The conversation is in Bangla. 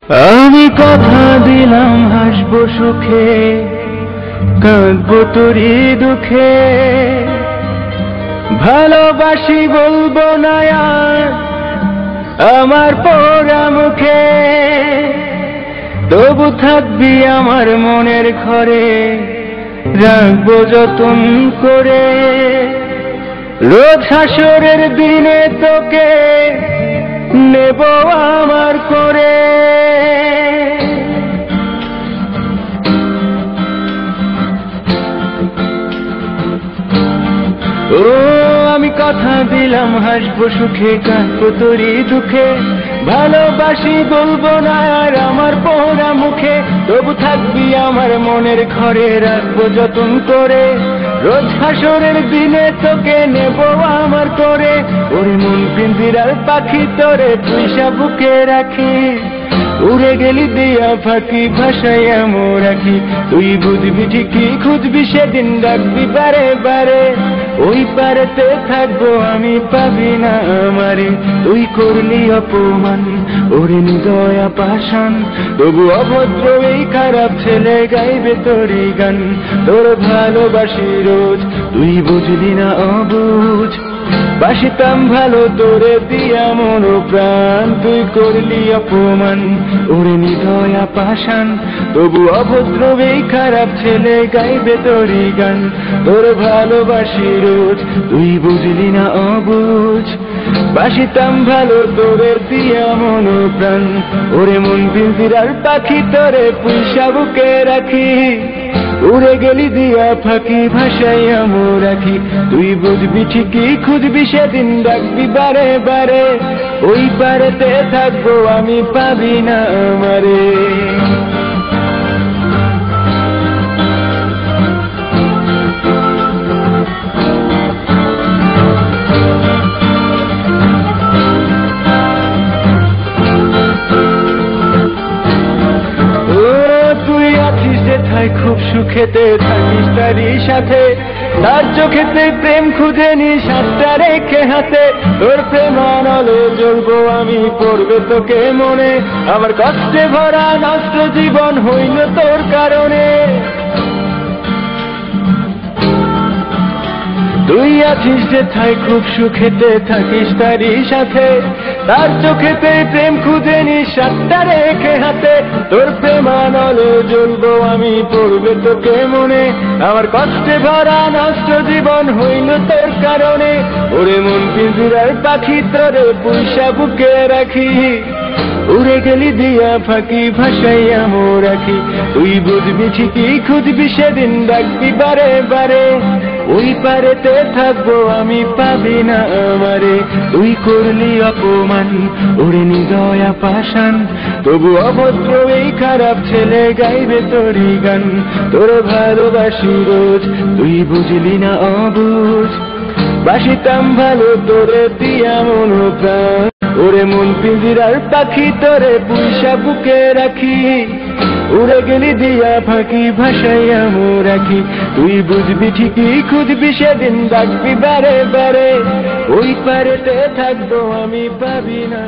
আমি কথা দিলাম হাসবো সুখে, কাঁদবো তোরই দুঃখে। ভালোবাসি বলবো না আর আমার পোড়া মুখে, তবু থাকবি আমার মনের ঘরে, রাখবো যতন করে। রোজ হাসরের দিনে তোকে নেব আমার করে। ও আমি কথা দিলাম হাসবো সুখে, কাঁদবো তোরই দুঃখে। ভালোবাসি বলবো না আর আমার পোড়া মুখে, তবু থাকবি আমার মনের ঘরে, রাখবো যতন করে। রোজ হাসরের দিনে তোকে নেব আমার করে। ওরে মন পিঞ্জিরার পাখি তোরে পুইসা বুকে রাখি, উড়ে গেলি দিয়া ফাঁকি ভাসাইয়া মোরাখি। তুই বুঝবি ঠিকই খুঁজবি সেদিন, ডাকবি বারে বারে। ওই পারেতে থাকবো আমি পাবি না আমারে, তুই করলি অপমান ওরে নিদয়া পাষাণ। তবু অভদ্র এই খারাপ ছেলে গাইবে তোরই গান। তোর ভালোবাসি রোজ তুই বুঝলি না অবুঝ, বাসিতাম ভালো তোরে দিয়া মন প্রাণ। তুই করলি অপমান ওরে নিদয়া পাষাণ। তবু অভদ্র এই খারাপ ছেলে গাইবে তোরই গান। তোর ভালোবাসি রোজ তুই বুঝলি না অবুঝ, বাসিতাম ভালো তোরে দিয়া মন প্রাণ। ওরে মন পিঞ্জিরার পাখি তোরে পুইসা বুকে রাখি, উড়ে গেলি দিয়া ফাঁকি ভাসাইয়া মোরাখি। তুই বুঝবি ঠিকই খুঁজবি সেদিন, ডাকবি বারে বারে। ওই পারেতে থাকবো আমি পাবি না আমারে। খুব সুখেতে থাকিস তারই সাথে, তার চোখেতে প্রেম খুঁজে নি সাতটা রেখে হাতে। তোর প্রেমানলে জ্বলবো আমি, পড়বে তোকে মনে। আমার কষ্টে ভরা নষ্ট জীবন হইল তোর কারণে। তুই আছিস যেথায় খুব সুখেতে থাকিস তারই সাথে, তার চোখেতে প্রেম খুঁজে নি সাতটা রেখে হাতে। তোর প্রেমানলে জ্বলবো আমি, পড়বে তোকে মনে। আমার কষ্টে ভরা নষ্ট জীবন হইল তোর কারণে। ওরে মন পিঞ্জিরার পাখি তোরে পুইসা বুকে রাখি, উড়ে গেলি দিয়া ফাঁকি ভাসাইয়া মোরাখি। তুই বুঝবি ঠিকই খুঁজবি সেদিন, ডাকবি বারে বারে। ওই পারেতে থাকবো আমি পাবি না আমারে। তুই করলি অপমান ওরে নিদয়া পাষাণ। তবু অভদ্র এই খারাপ ছেলে গাইবে তোরই গান। তোর ভালোবাসি রোজ তুই বুঝলি না অবুঝ, বাসিতাম ভালো তোরে দিয়া মন প্রাণ। ওরে মন পিঞ্জিরার পাখি তোরে পুইসা বুকে রাখি, উড়ে গেলি দিয়া ফাঁকি ভাসাইয়া মোরাখি। তুই বুঝবি ঠিকই খুঁজবি সেদিন, ডাকবি বারে বারে। ওই পারেতে থাকবো আমি পাবি না।